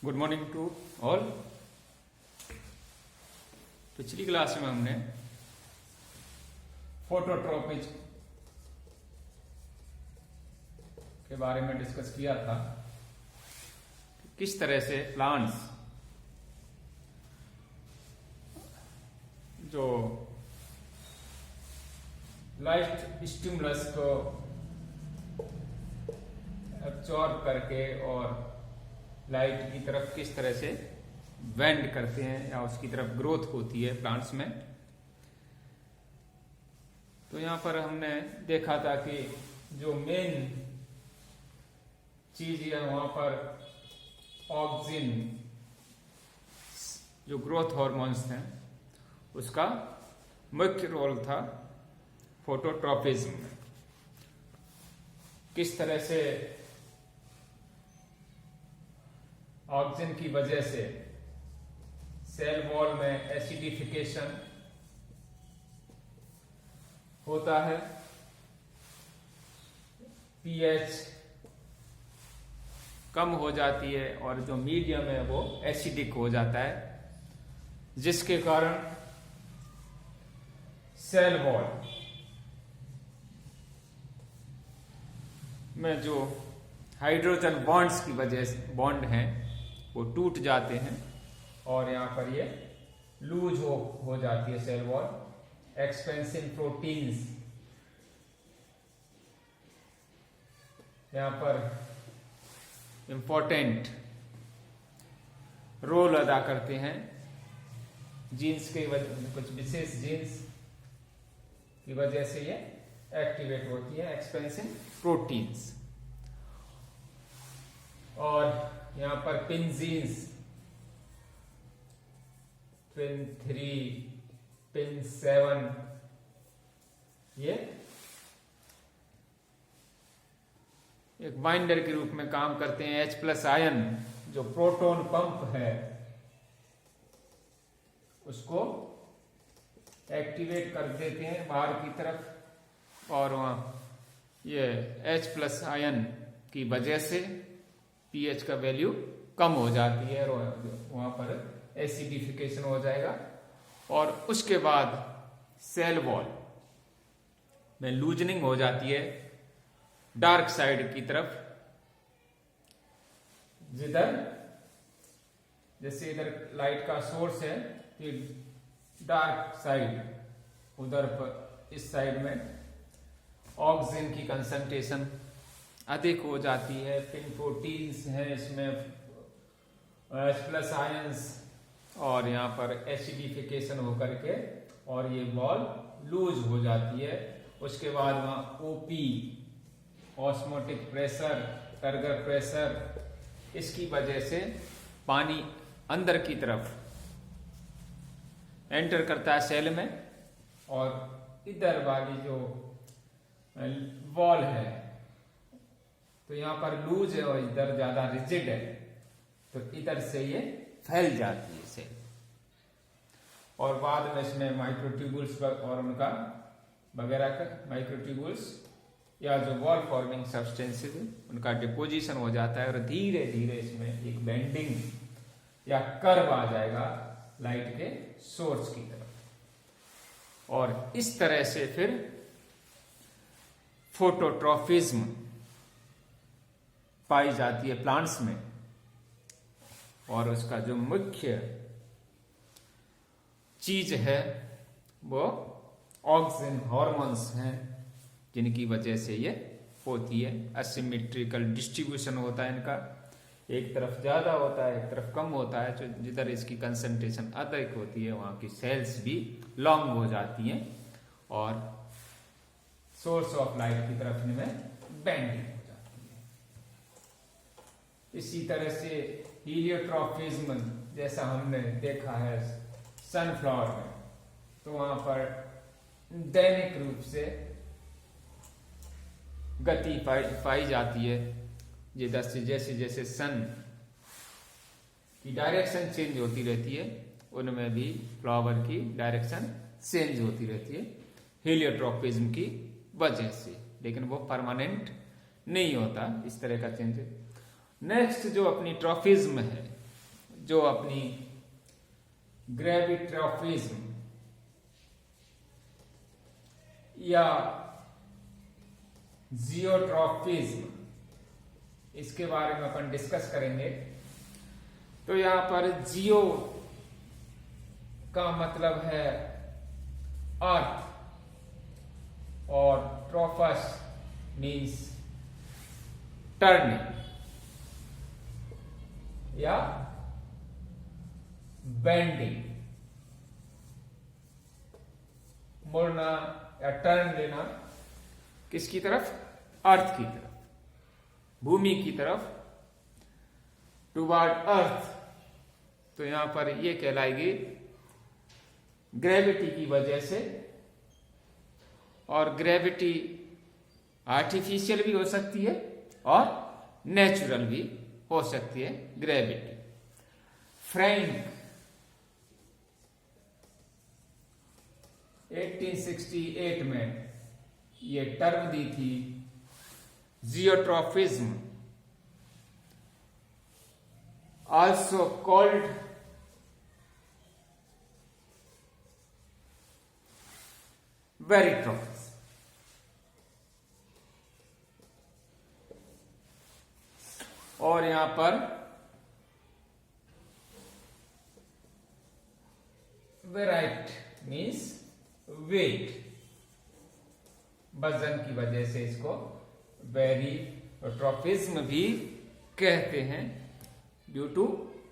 Good morning to all. पिछली class में हमने फोटोट्रॉपिज के बारे में डिस्कस किया था। किस तरह से प्लांट्स जो लाइट स्टिमुलस को एब्जॉर्ब करके और लाइट की तरफ किस तरह से वेंड करते हैं या उसकी तरफ ग्रोथ होती है प्लांट्स में। तो यहां पर हमने देखा था कि जो मेन चीज है वहां पर ऑक्सिन जो ग्रोथ हार्मोन्स हैं उसका मुख्य रोल था फोटोट्रॉपिज्म में। किस तरह से ऑक्सिन की वजह से सेल वॉल में एसिडिफिकेशन होता है, पीएच कम हो जाती है और जो मीडियम है वो एसिडिक हो जाता है, जिसके कारण सेल वॉल में जो हाइड्रोजन बॉन्ड्स की वजह से बॉन्ड हैं वो टूट जाते हैं और यहां पर ये लूज हो जाती है सेल वॉल। एक्सपेंसिव प्रोटीन्स यहां पर इंपॉर्टेंट रोल अदा करते हैं। जीन्स के कुछ विशेष जीन्स की वजह से ये एक्टिवेट होती है एक्सपेंसिव प्रोटीन्स। और यहां पर पिन जीन्स पिन 3 पिन 7 ये एक बाइंडर के रूप में काम करते हैं। H+ आयन जो प्रोटॉन पंप है उसको एक्टिवेट कर देते हैं बाहर की तरफ और वहां ये H+ आयन की वजह से पीएच का वैल्यू कम हो जाती है और वहां पर एसिडिफिकेशन हो जाएगा और उसके बाद सेल वॉल में लूजनिंग हो जाती है डार्क साइड की तरफ। जिधर जैसे इधर लाइट का सोर्स है तो डार्क साइड उधर पर इस साइड में ऑक्सीजन की कंसंट्रेशन अधिक हो जाती है। पिन प्रोटीन्स हैं इसमें H+ आयंस और यहाँ पर एसिडिफिकेशन होकर के और ये वॉल लूज हो जाती है। उसके बाद वहाँ OP osmotic pressure turgor pressure इसकी वजह से पानी अंदर की तरफ एंटर करता है सेल में और इधर वाली जो वॉल है तो यहाँ पर लूज है और इधर ज्यादा रिजिड है तो इधर से ये फैल जाती है सेल और बाद में इसमें माइक्रोट्यूबुल्स और उनका वगैरह का माइक्रोट्यूबुल्स या जो वॉल फॉर्मिंग सब्सटेंसेस उनका डिपोजिशन हो जाता है और धीरे धीरे इसमें एक बेंडिंग या कर्व आ जाएगा लाइट के सोर्स की तरफ और इस तरह से फिर फोटोट्रॉपिज्म पाई जाती है प्लांट्स में। और उसका जो मुख्य चीज है वो ऑक्सिन हार्मोन्स हैं जिनकी वजह से ये होती है। असिमेट्रिकल डिस्ट्रीब्यूशन होता है इनका, एक तरफ ज्यादा होता है एक तरफ कम होता है। तो जिधर इसकी कंसंट्रेशन अधिक होती है वहां की सेल्स भी लॉन्ग हो जाती हैं और सोर्स ऑफ लाइट की तरफ इनमें बेंडिंग हो जाती है। इसी तरह से हीलियोट्रॉपिज्म जैसा हमने देखा है सनफ्लावर में तो वहां पर दैनिक रूप से गति पाई जाती है। जैसे जैसे सन की डायरेक्शन चेंज होती रहती है उनमें भी फ्लावर की डायरेक्शन चेंज होती रहती है हीलियोट्रॉपिज्म की वजह से, लेकिन वो परमानेंट नहीं होता इस तरह का चेंज। नेक्स्ट जो अपनी ट्रॉफिज्म है जो अपनी ग्रेविट्रोफिज्म या जियोट्रॉफिज्म, इसके बारे में अपन डिस्कस करेंगे। तो यहां पर जियो का मतलब है अर्थ और ट्रोफस मीन्स टर्निंग या बेंडिंग, मुड़ना या टर्न लेना किसकी तरफ? अर्थ की तरफ, भूमि की तरफ, टुवर्ड अर्थ। तो यहां पर यह कहलाएगी ग्रेविटी की वजह से। और ग्रेविटी आर्टिफिशियल भी हो सकती है और नेचुरल भी हो सकती है ग्रेविटी। फ्रैंक 1868 में ये टर्म दी थी जियोट्रॉफिज्म, आल्सो कॉल्ड वेरिट्रोफिज्म। और यहां पर वेराइट मीन्स वेट, वजन की वजह से इसको वेरिट्रोफिज्म भी कहते हैं, ड्यू टू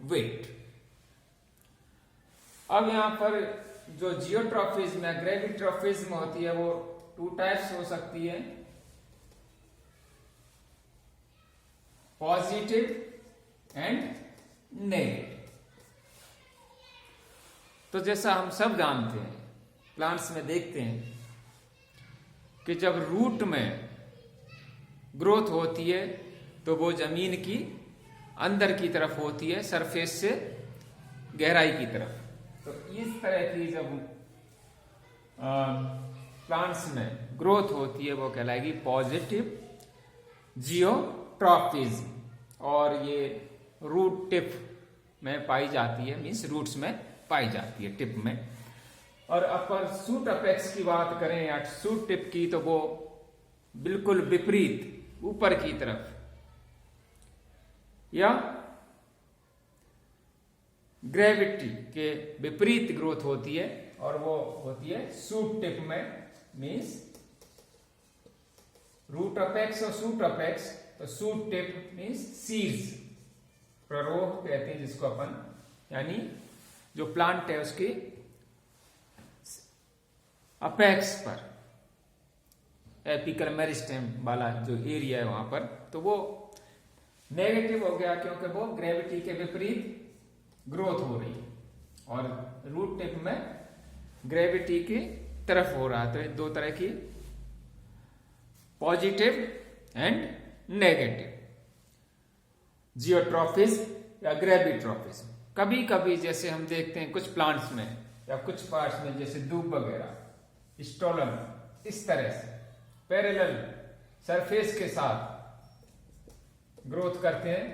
वेट। अब यहां पर जो जियोट्रॉफिज्म या ग्रेविट्रोफिज्म होती है वो 2 टाइप्स हो सकती है, पॉजिटिव एंड नेगेटिव। तो जैसा हम सब जानते हैं, प्लांट्स में देखते हैं कि जब रूट में ग्रोथ होती है तो वो जमीन की अंदर की तरफ होती है, सरफेस से गहराई की तरफ। तो इस तरह की जब प्लांट्स में ग्रोथ होती है वो कहलाएगी पॉजिटिव जियोट्रॉफिज्म। और ये रूट टिप में पाई जाती है, मीन्स रूट्स में पाई जाती है, टिप में। और अपर शूट अपेक्स की बात करें या शूट टिप की, तो वो बिल्कुल विपरीत ऊपर की तरफ या ग्रेविटी के विपरीत ग्रोथ होती है, और वो होती है शूट टिप में, मीन्स रूट अपेक्स और शूट अपेक्स। तो शूट टिप मीन्स सीड्स, प्ररोह कहते हैं जिसको अपन, यानी जो प्लांट है उसके अपेक्स पर, एपिकल मेरिस्टेम वाला जो एरिया है वहां पर, तो वो नेगेटिव हो गया क्योंकि वो ग्रेविटी के विपरीत ग्रोथ हो रही है, और रूट टिप में ग्रेविटी की तरफ हो रहा है। तो ये 2 तरह की, पॉजिटिव एंड नेगेटिव, जियोट्रॉफिज्म या ग्रेविट्रोफिज्म। कभी कभी जैसे हम देखते हैं कुछ प्लांट्स में या कुछ पार्ट्स में, जैसे दूब वगैरह, स्टोलन, इस तरह से पैरेलल सरफेस के साथ ग्रोथ करते हैं,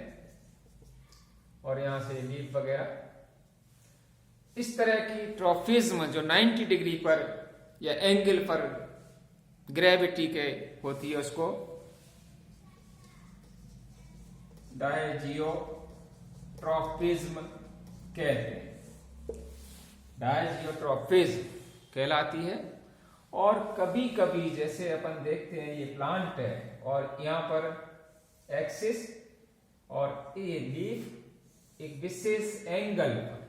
और यहां से लीफ वगैरह। इस तरह की ट्रॉफिज्म जो 90 डिग्री पर या एंगल पर ग्रेविटी के होती है उसको डायजियोट्रॉफिज्म कहते हैं, डायजियोट्रॉफिज्म कहलाती है। और कभी कभी जैसे अपन देखते हैं ये प्लांट है और यहां पर एक्सिस और ये लीफ एक विशेष एंगल पर,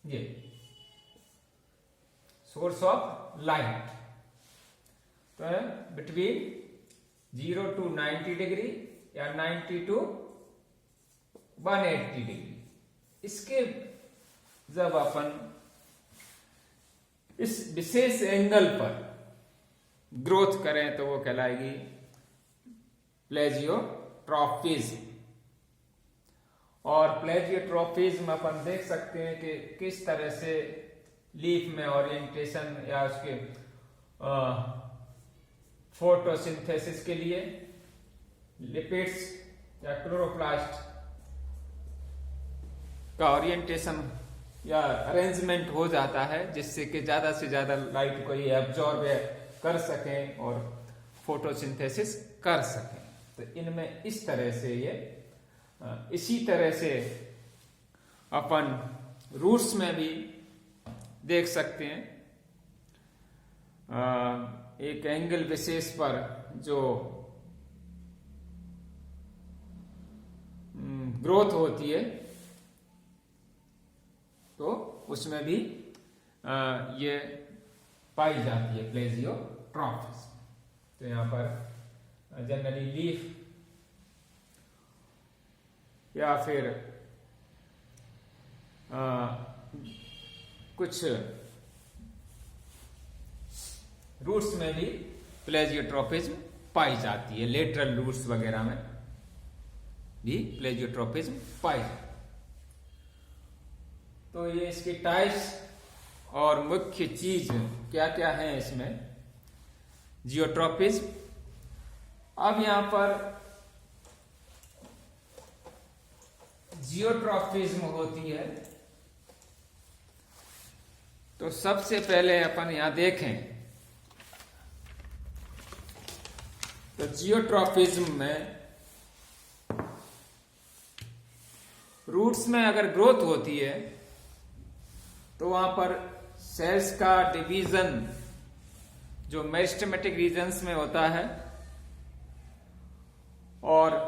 ये सोर्स ऑफ लाइट, तो है बिटवीन 0 to 90 डिग्री या 90 to 180 डिग्री। इसके जब अपन इस विशेष एंगल पर ग्रोथ करें तो वो कहलाएगी प्लेजियोट्रॉफिज्म। और प्लेजियोट्रॉफिज्म अपन देख सकते हैं कि किस तरह से लीफ में ओरिएंटेशन या उसके फोटोसिंथेसिस के लिए लिपिड्स या क्लोरोप्लास्ट का ओरिएंटेशन या अरेंजमेंट हो जाता है, जिससे कि ज्यादा से ज्यादा लाइट को ये एब्जॉर्ब कर सकें और फोटोसिंथेसिस कर सकें। तो इनमें इस तरह से ये इसी तरह से अपन रूट्स में भी देख सकते हैं। एक एंगल विशेष पर जो ग्रोथ होती है तो उसमें भी ये पाई जाती है प्लेजियोट्रॉफिस। तो यहाँ पर जनरली लीफ या फिर कुछ रूट्स में भी प्लेजियोट्रॉफिज्म पाई जाती है। लेटरल रूट्स वगैरह में भी प्लेजियोट्रॉफिज्म पाई जाती है। तो ये इसकी टाइप्स और मुख्य चीज क्या क्या है इसमें जियोट्रॉफिज्म। अब यहां पर जियोट्रॉफिज्म होती है तो सबसे पहले अपन यहां देखें तो जियोट्रॉफिज्म में रूट्स में अगर ग्रोथ होती है तो वहां पर सेल्स का डिवीजन जो मेरिस्टेमेटिक रीजन्स में होता है और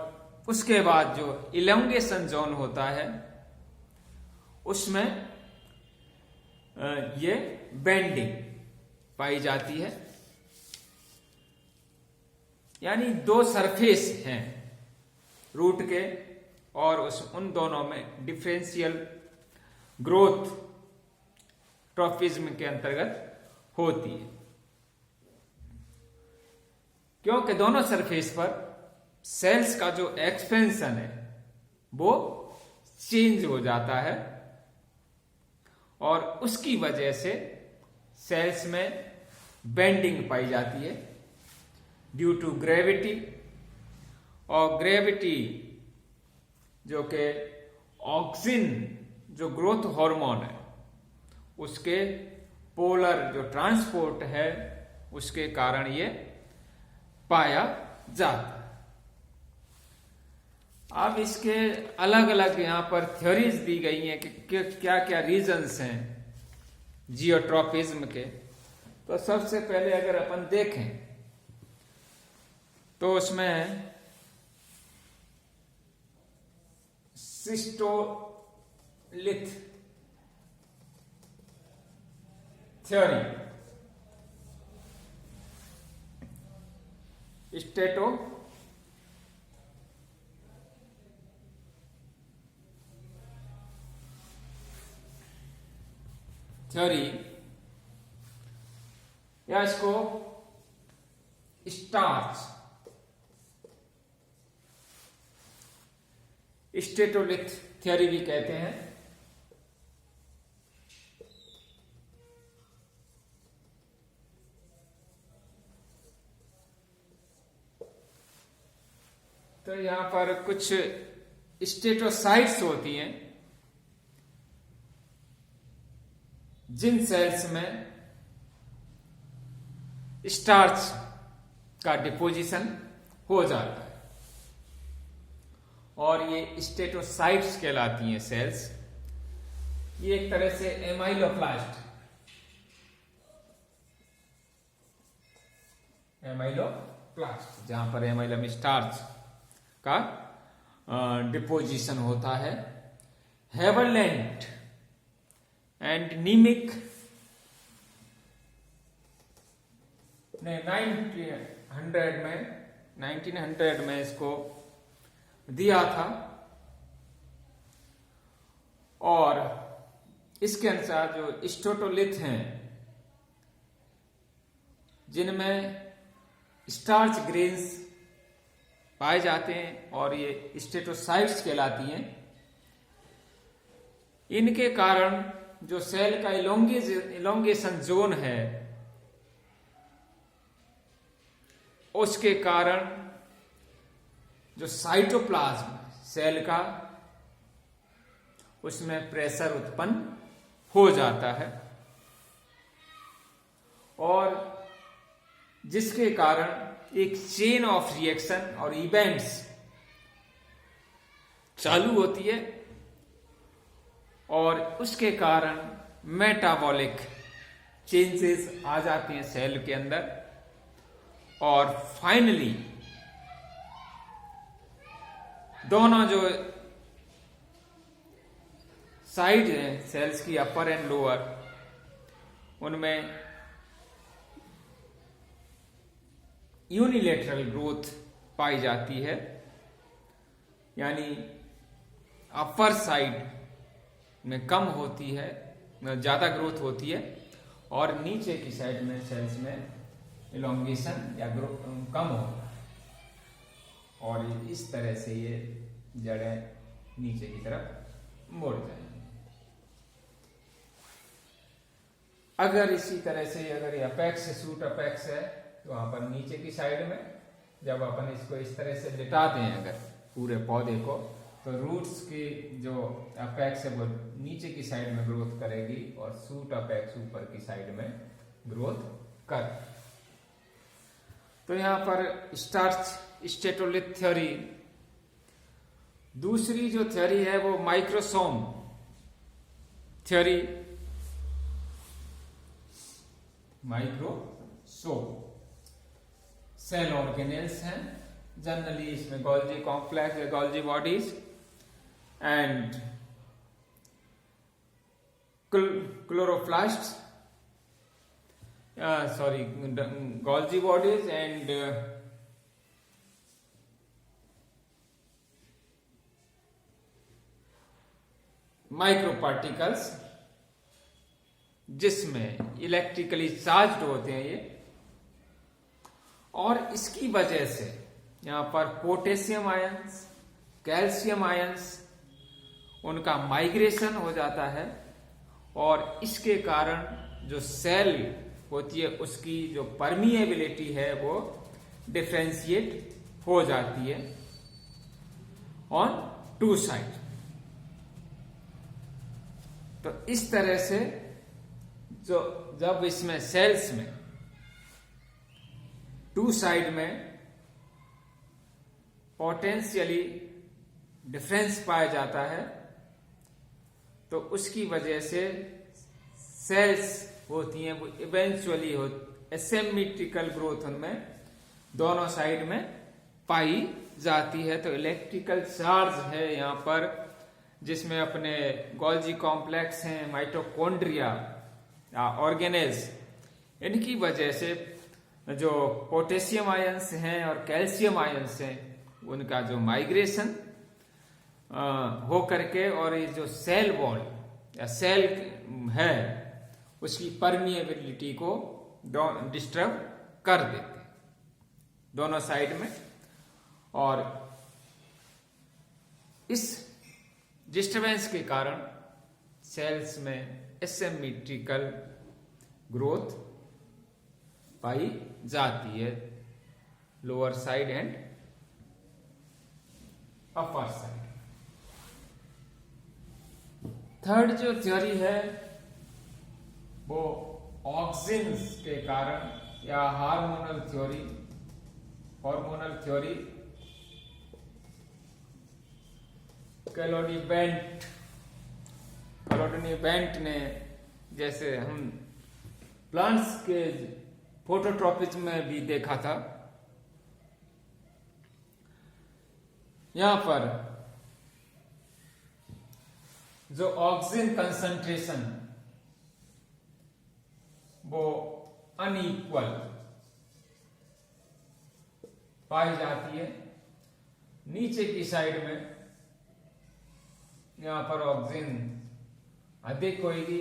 उसके बाद जो इलोंगेशन जोन होता है उसमें ये बेंडिंग पाई जाती है। यानी दो सरफेस हैं रूट के और उन दोनों में डिफरेंशियल ग्रोथ ट्रॉफिज्म के अंतर्गत होती है, क्योंकि दोनों सरफेस पर सेल्स का जो एक्सपेंशन है वो चेंज हो जाता है और उसकी वजह से सेल्स में बेंडिंग पाई जाती है ड्यू टू ग्रेविटी। और ग्रेविटी जो कि ऑक्सिन जो ग्रोथ हार्मोन है उसके पोलर जो ट्रांसपोर्ट है उसके कारण ये पाया जाता है। अब इसके अलग अलग यहां पर थ्योरीज दी गई हैं कि क्या क्या रीजंस हैं जियोट्रॉफिज्म के। तो सबसे पहले अगर अपन देखें तो उसमें सिस्टोलिथ थ्योरी, स्टेटो थ्योरी या इसको स्टार्च स्टेटोलिथ थ्योरी भी कहते हैं। तो यहां पर कुछ स्टेटोसाइट्स होती हैं जिन सेल्स में स्टार्च का डिपोजिशन हो जाता है और ये स्टेटोसाइट्स कहलाती हैं सेल्स। ये एक तरह से एमाइलोप्लास्ट जहां पर एमाइलम स्टार्च का डिपोजिशन होता है। हेवरलैंड एंड नीमिक ने 1900 में इसको दिया था और इसके अनुसार जो स्टेटोलिथ हैं जिनमें स्टार्च ग्रेन्स पाए जाते हैं और ये स्टेटोसाइट्स कहलाती हैं, इनके कारण जो सेल का इलोंगेशन जोन है उसके कारण जो साइटोप्लाज्म सेल का, उसमें प्रेशर उत्पन्न हो जाता है और जिसके कारण एक चेन ऑफ रिएक्शन और इवेंट्स चालू होती है और उसके कारण मेटाबॉलिक चेंजेस आ जाते हैं सेल के अंदर और फाइनली दोनों जो साइड हैं सेल्स की, अपर एंड लोअर, उनमें यूनिलेटरल ग्रोथ पाई जाती है, यानी अपर साइड में कम होती है, ज्यादा ग्रोथ होती है और नीचे की साइड में सेल्स में इलोंगेशन या ग्रोथ कम होता है और इस तरह से ये जड़ें नीचे की तरफ मुड़ जाएंगी। अगर इसी तरह से अगर ये अपेक्स है, सूट अपेक्स है, तो वहां पर नीचे की साइड में जब अपन इसको इस तरह से लिटाते हैं अगर पूरे पौधे को, तो रूट्स की जो अपेक्स है वो नीचे की साइड में ग्रोथ करेगी और सूट अपेक्स ऊपर की साइड में ग्रोथ कर। तो यहां पर स्टार्च स्टेटोलिथ थ्योरी। दूसरी जो थ्योरी है वो microsome theory, microsome cell organelles हैं जनरली, इसमें गोल्जी कॉम्प्लेक्स या Golgi bodies and chloroplast, sorry, Golgi bodies and microparticles जिसमें इलेक्ट्रिकली चार्ज्ड होते हैं ये, और इसकी वजह से यहां पर पोटेशियम आयंस, कैल्शियम आयंस, उनका माइग्रेशन हो जाता है और इसके कारण जो सेल होती है उसकी जो परमिएबिलिटी है वो डिफरेंशिएट हो जाती है ऑन टू साइड। तो इस तरह से जो जब इसमें सेल्स में टू साइड में पोटेंशियली डिफरेंस पाया जाता है तो उसकी वजह से सेल्स होती हैं वो इवेंचुअली एसिमेट्रिकल ग्रोथ उनमें दोनों साइड में पाई जाती है। तो इलेक्ट्रिकल चार्ज है यहाँ पर, जिसमें अपने गोल्जी कॉम्प्लेक्स हैं, माइटोकॉन्ड्रिया, ऑर्गेनेल्स, इनकी वजह से जो पोटेशियम आयंस हैं और कैल्शियम आयंस हैं उनका जो माइग्रेशन हो करके और ये जो सेल वॉल या सेल है उसकी परमिएबिलिटी को डिस्टर्ब कर देते दोनों साइड में, और इस डिस्टर्बेंस के कारण सेल्स में एसिमेट्रिकल ग्रोथ पाई जाती है, lower side and upper side. Third जो थ्योरी है वो ऑक्सिन्स के कारण या हार्मोनल थ्योरी कैलोडी बेंट ने, जैसे हम प्लांट्स के फोटोट्रॉपिज्म में भी देखा था, यहां पर जो ऑक्सीजन कंसंट्रेशन वो अनइक्वल पाई जाती है। नीचे की साइड में यहां पर ऑक्सीजन अधिक होगी,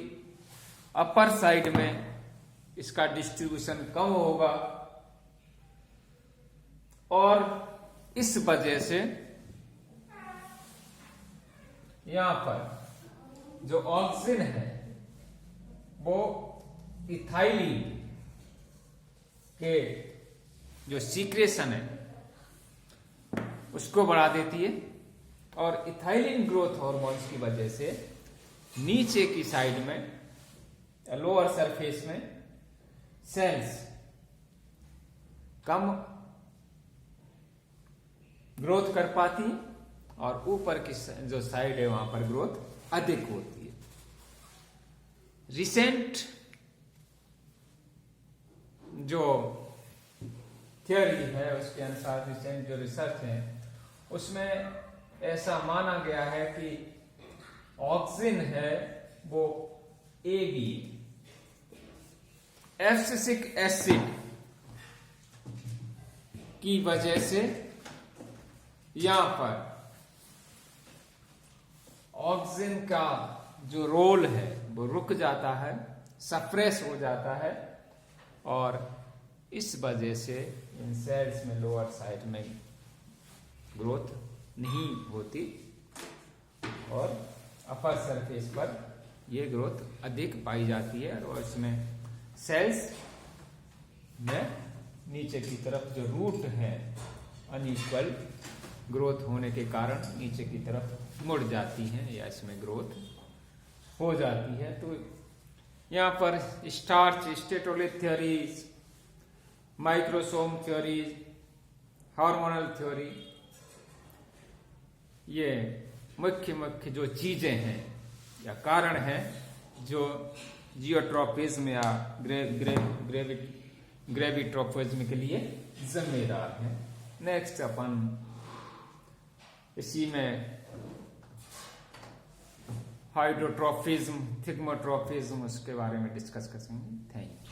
अपर साइड में इसका डिस्ट्रीब्यूशन कम होगा और इस वजह से यहां पर जो ऑक्सीजन है वो इथाइलिन के जो सीक्रेशन है उसको बढ़ा देती है, और इथाइलिन ग्रोथ हार्मोन्स की वजह से नीचे की साइड में, लोअर सरफेस में सेल्स कम ग्रोथ कर पाती है, और ऊपर की जो साइड है वहां पर ग्रोथ अधिक होती है। रिसेंट जो थियोरी है उसके अनुसार, रिसेंट जो रिसर्च है उसमें ऐसा माना गया है कि ऑक्सिन है वो AB एब्सिसिक एसिड की वजह से यहां पर ऑक्सिन का जो रोल है वो रुक जाता है, सप्रेस हो जाता है, और इस वजह से इन सेल्स में लोअर साइड में ग्रोथ नहीं होती, और अपर सरफेस पर यह ग्रोथ अधिक पाई जाती है, और इसमें सेल्स में नीचे की तरफ जो रूट है अनइक्वल ग्रोथ होने के कारण नीचे की तरफ मुड़ जाती हैं, या इसमें ग्रोथ हो जाती है। तो यहाँ पर starch statolith theories, microsome theories, hormonal theory, ये मुख्य मुख्य जो चीजें हैं या कारण हैं जो जियोट्रोपिज्म या ग्रेविट्रोपिज्म के लिए जिम्मेदार हैं। नेक्स्ट अपन इसी में हाइड्रोट्रोफिज्म, थिग्मोट्रोफिज्म, उसके बारे में डिस्कस करेंगे। Thank you.